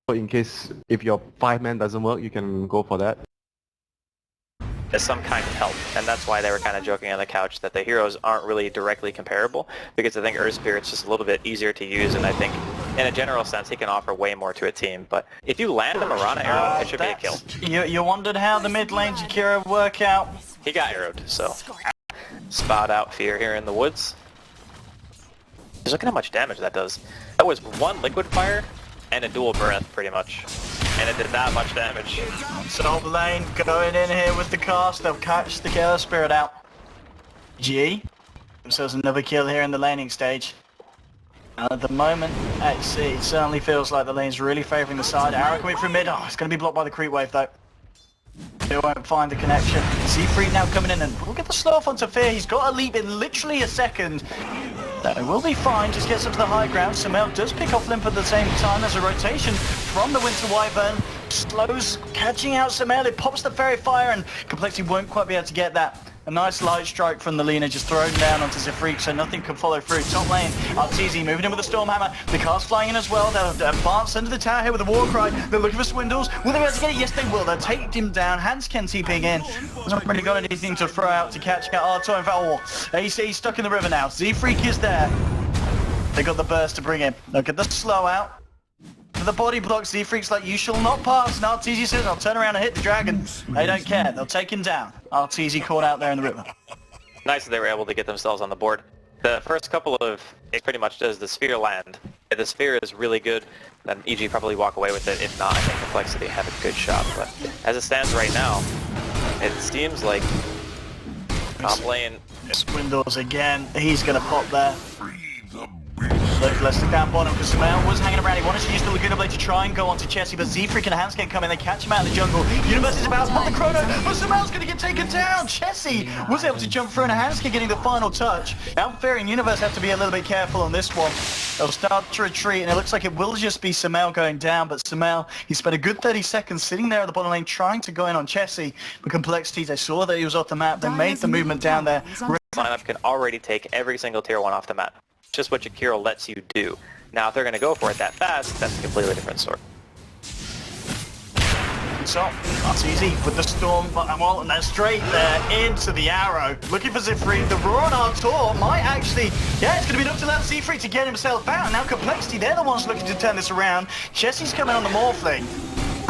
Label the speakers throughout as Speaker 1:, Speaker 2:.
Speaker 1: So in case if your 5-man doesn't work, you can go for that.
Speaker 2: As some kind of help, and that's why they were kind of joking on the couch that the heroes aren't really directly comparable, because I think Earth Spirit's just a little bit easier to use, and I think in a general sense he can offer way more to a team. But if you land a Mirana arrow, it should be a kill.
Speaker 3: You wondered how the mid lane Jakiro work out?
Speaker 2: He got arrowed, so spot out Fear here in the woods. Just look at how much damage that does. That was one liquid fire and a dual breath, pretty much. And it did that much damage.
Speaker 3: Top lane going in here with the cast. They'll catch the Killer Spirit out. G. Themselves another kill here in the laning stage. And at the moment, it certainly feels like the lane's really favouring the side. Arrow coming through mid. Oh, it's going to be blocked by the creep wave though. They won't find the connection. Siegfried now coming in and look at the slow off onto Fear. He's got a leap in literally a second. That will be fine, just gets up to the high ground. Samel does pick off Limp at the same time. There's a rotation from the Winter Wyvern. Slows, catching out Samel. It pops the Fairy Fire and Complexity won't quite be able to get that. A nice light strike from the Lina just thrown down onto Zifreak, so nothing can follow through. Top lane, Arteezy moving in with the Stormhammer. The cast flying in as well. They'll advance under the tower here with the Warcry. They're looking for Swindles. Will they be able to get it? Yes, they will. They'll take him down. Hansken TPing in. Hasn't really got anything to throw out to catch out Arto and Valor. He's stuck in the river now. Zifreak is there. They got the burst to bring him. They'll get the slow out. For the body block, Zifreak's like, you shall not pass. And Arteezy says, I'll turn around and hit the dragon. They don't care. They'll take him down. Arteezy caught out there in the river.
Speaker 2: Nice that they were able to get themselves on the board. The first couple of, it pretty much does the Sphere land. If the Sphere is really good, then EG probably walk away with it. If not, I think Complexity have a good shot. But as it stands right now, it seems like top lane...
Speaker 3: Swindles again. He's going to pop there. Let's stick down bottom because Samel was hanging around. He wanted to use the Laguna Blade to try and go onto Chessie, but Zefreak and Hansken come in. They catch him out in the jungle. Universe is about to pop the chrono, but Samel's going to get taken down. Chessie was able to jump through, and Hansken getting the final touch. Now Fair and Universe have to be a little bit careful on this one. They'll start to retreat, and it looks like it will just be Samel going down, but Samel, he spent a good 30 seconds sitting there at the bottom lane trying to go in on Chessie. But Complexity, they saw that he was off the map. They made the movement down there.
Speaker 2: Lineup can already take every single tier 1 off the map. Just what Jakiro lets you do. Now, if they're going to go for it that fast, that's a completely different story.
Speaker 3: So, that's easy with the Storm, well, and they're straight there into the arrow. Looking for Zifreak. The Roar on Artor might actually, yeah, it's going to be up to that Zifreak to get himself out. Now Complexity, they're the ones looking to turn this around. Chessie's coming on the Morphling.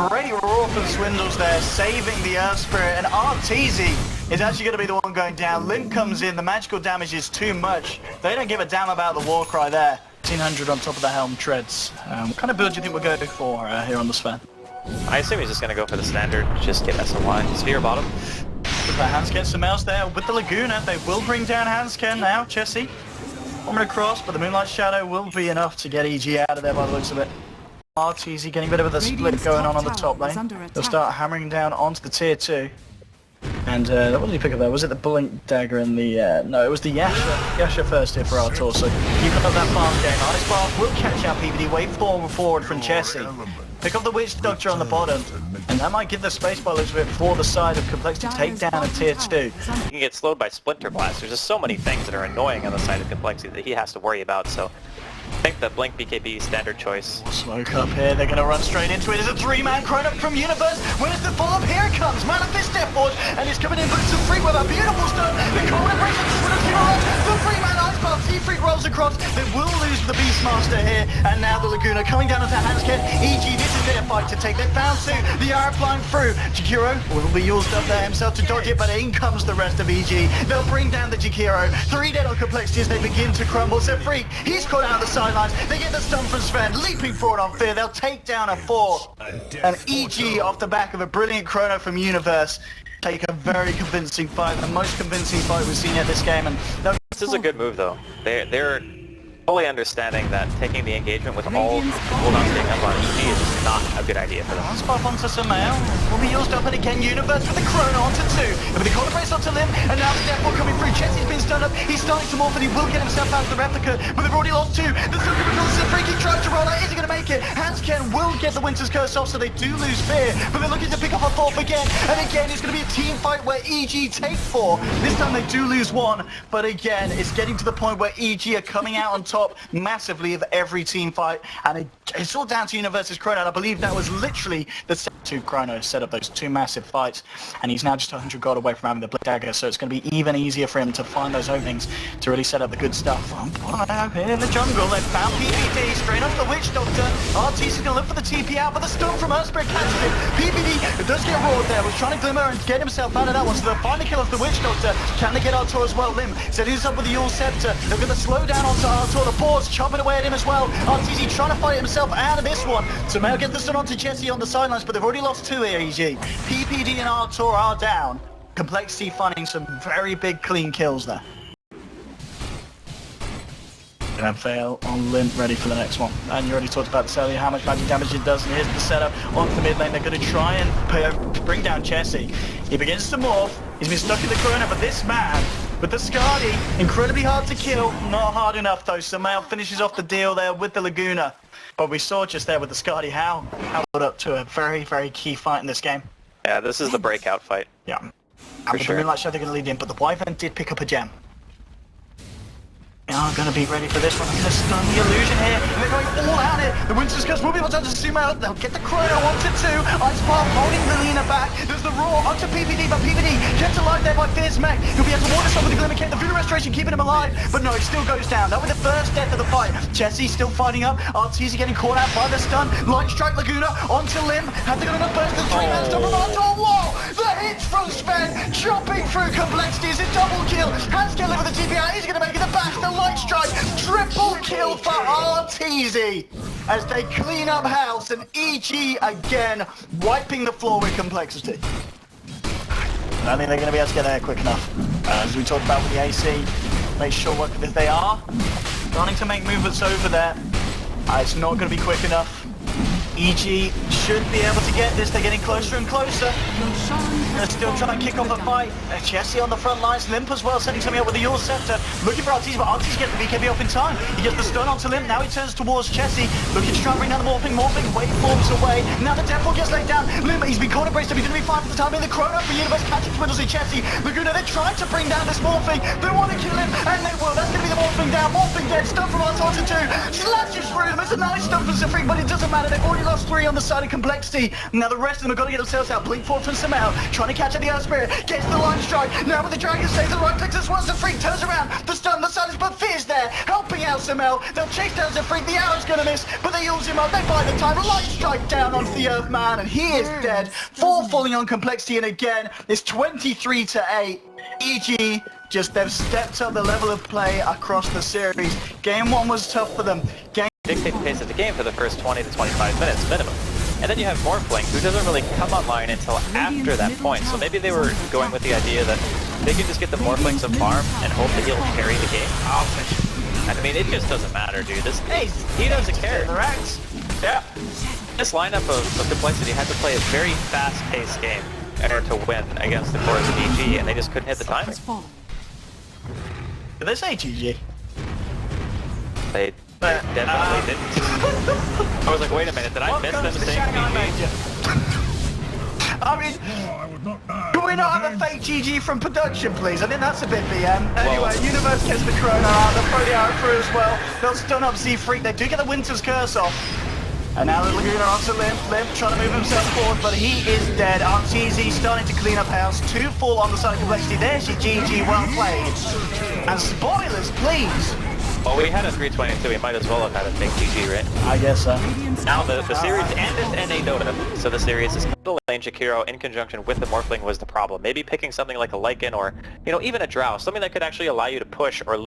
Speaker 3: Great roar from Swindles there, saving the Earth Spirit, and Arteezy is actually going to be the one going down. Limp comes in, the magical damage is too much. They don't give a damn about the Warcry there. 1800 on top of the Helm treads. What kind of build do you think we're going for here on the Sven?
Speaker 2: I assume he's just going to go for the standard, just get SOY. Sphere bottom.
Speaker 3: With the Hansken, Samel's there with the Laguna. They will bring down Hansken now, Chessie. One minute across, but the Moonlight Shadow will be enough to get EG out of there by the looks of it. Arteezy getting a bit of a split going on the top lane. They'll start hammering down onto the tier 2. And what did he pick up there? Was it the Blink Dagger and the... no, it was the Yasha first here for Artor. So you got that fast game. Ice Bath will catch out PvD. Way forward from Chessie. Pick up the Witch Doctor on the bottom. And that might give the space by looks of it for the side of Complexity to take down a tier 2.
Speaker 2: You can get slowed by Splinter Blast. There's just so many things that are annoying on the side of Complexity that he has to worry about. So I think the Blink BKB standard choice.
Speaker 3: Smoke up here, they're going to run straight into it. There's a 3-man chrono from Universe. Where's the follow-up? Here it comes. Manifest Death Forge, and it's coming in, but it's a freak with a beautiful stone. The corner breaks the 3-man Ice Path. T-Freak rolls across. They will lose the Beastmaster here, and now the Laguna coming down onto Hansken. EG, this is their fight to take. They found 2. The arrow flying through. Jakiro will be used up there himself to dodge it, but in comes the rest of EG. They'll bring down the Jakiro. 3 dead on Complexity as they begin to crumble. So Freak, he's caught out of the sidelines. They get the stun from Sven, leaping forward on Fear. They'll take down a 4. And EG, off the back of a brilliant chrono from Universe, take a very convincing fight, the most convincing fight we've seen yet this game. And
Speaker 2: this is a good move, though. They're fully understanding that taking the engagement with all cooldowns being up on EG is just not a good idea for them.
Speaker 3: One spot onto Samael. Will be used up, and again, Universe with the Chrono onto 2. With the Collar Brace onto Limb, and now the Deathball coming through. Chelsea's been stunned up. He's starting to morph, and he will get himself out of the replica, but they've already lost 2. The Silver Controls is a freaking tries to roll out. Is he going to make it? Hansken will get the Winter's Curse off, so they do lose Fear, but they're looking to pick up a 4th again, and again, it's going to be a team fight where EG take 4. This time they do lose 1, but again, it's getting to the point where EG are coming out on top massively of every team fight, and it's all down to Universe's Chrono. I believe that was literally the 2 Chrono set up those 2 massive fights, and he's now just 100 gold away from having the Blade Dagger, so it's going to be even easier for him to find those openings to really set up the good stuff. Up here in the jungle, they found PPD straight off the Witch Doctor. RT's going to look for the TP out, but the stone from Earthspirit catches him. PPD does get roared there, was trying to glimmer and get himself out of that one, so they'll find the kill off the Witch Doctor. Can they get Artur as well? Lim setting this up with the Yule Scepter. They're going to slow down onto Artur. The paws chopping away at him as well. RTZ trying to fight himself out of this one. Samael gets the stun onto Jesse on the sidelines, but they've already lost 2 here, EG. PPD and Artur are down. Complexity finding some very big clean kills there. And fail on Limp, ready for the next one. And you already talked about this earlier, how much magic damage it does, and here's the setup onto the mid lane. They're going to try and bring down Jesse. He begins to morph, he's been stuck in the corner, but this man, with the Skadi, incredibly hard to kill, not hard enough though. Samael finishes off the deal there with the Laguna. But we saw just there with the Skadi how put up to a very, very key fight in this game.
Speaker 2: Yeah, this is the breakout fight.
Speaker 3: Yeah. And with the Moonlight Shadow, they're going to lead in, but the Wyvern did pick up a gem. They are going to be ready for this one. I'm going to stun the illusion here. And they're going all out here. The Winter's Curse will be able to zoom out. They'll get the Chrono onto 2. Ice Path holding Lilina back. There's the Roar onto PPD, but PPD kept alive there by Fierce Mech. He'll be able to ward us off with the Glimmer Cape. The Voodoo Restoration keeping him alive. But no, it still goes down. That was the first death of the fight. Jesse still fighting up. RTZ getting caught out by the stun. Light Strike Laguna onto Lim. Have they got enough burst? The 3-man stun from Artur. Whoa! The hits from Sven. Chopping through Complexity. Is a double kill. Hansken with the TP out. He's going to make it the back. The Light Strike. Triple kill for RTZ as they clean up house, and EG again wiping the floor with Complexity. I don't think they're going to be able to get there quick enough. As we talked about with the AC, make sure what if they are starting to make movements over there. It's not going to be quick enough. EG should be able to get this. They're getting closer and closer. They're still trying to kick off a fight. Jesse on the front lines. Limp as well, setting something up with the Yule Scepter. Looking for RTZ, but RTZ gets the BKB off in time. He gets the stun onto Limp. Now he turns towards Jesse. Looking to try and bring down the morphing. Waveforms away. Now the Deathball gets laid down. Limp, he's been corner braced up. He's going to be fine for the time being. The Chrono for Universe catches Twiddles in Jesse. Laguna, they're trying to bring down this morphing. They want to kill him, and they will. That's going to be the morphing down. Morphing dead. Stun from Artur to 2. Slashes through them. It's a nice stun for Zafrig, but it doesn't matter. They've already lost 3 on the side of Complexity. Now the rest of them have got to get themselves out. Blink forward from Samael, trying to catch at the Earth Spirit. Gets the Light Strike. Now with the Dragon stays the right clicks as well. Zafrig turns around. The stun, the silence, but Fear's there, helping out Samael. They'll chase down Zafrig. The arrow's going to miss, but they use him up. They buy the time. Light Strike down onto the Earth Man, and he is dead. 4 falling on Complexity, and again, it's 23-8. EG they've stepped up the level of play across the series. Game 1 was tough for them.
Speaker 2: Dictate the pace of the game for the first 20 to 25 minutes minimum. And then you have Morphling, who doesn't really come online until after that point. So maybe they were going with the idea that they can just get the Morphling some farm and hope that he'll carry the game. I mean, it just doesn't matter, dude. He doesn't care. Yeah. This lineup of Complexity had to play a very fast-paced game in order to win against the cores of EG, and they just couldn't hit the timing.
Speaker 3: Did they say GG?
Speaker 2: They definitely didn't. I was like, wait a minute, did I miss them saying GG?
Speaker 3: I mean, can we not have a fake GG from production, please? I think that's a bit BM. Anyway, Universe gets the Chrono out, they'll throw the arrow through as well. They'll stun up Z-Freak, they do get the Winter's Curse off. And now the Laguna onto Limp trying to move himself forward, but he is dead. RTZ starting to clean up house. 2 fall on the side of Complexity. There's your GG, well played. And spoilers, please.
Speaker 2: Well, we had a 322, we might as well have had a fake GG, right?
Speaker 3: I guess so.
Speaker 2: Now the series ended in a Dota, so the series is the lane Shakiro in conjunction with the Morphling was the problem. Maybe picking something like a Lycan or, even a Drow, something that could actually allow you to push or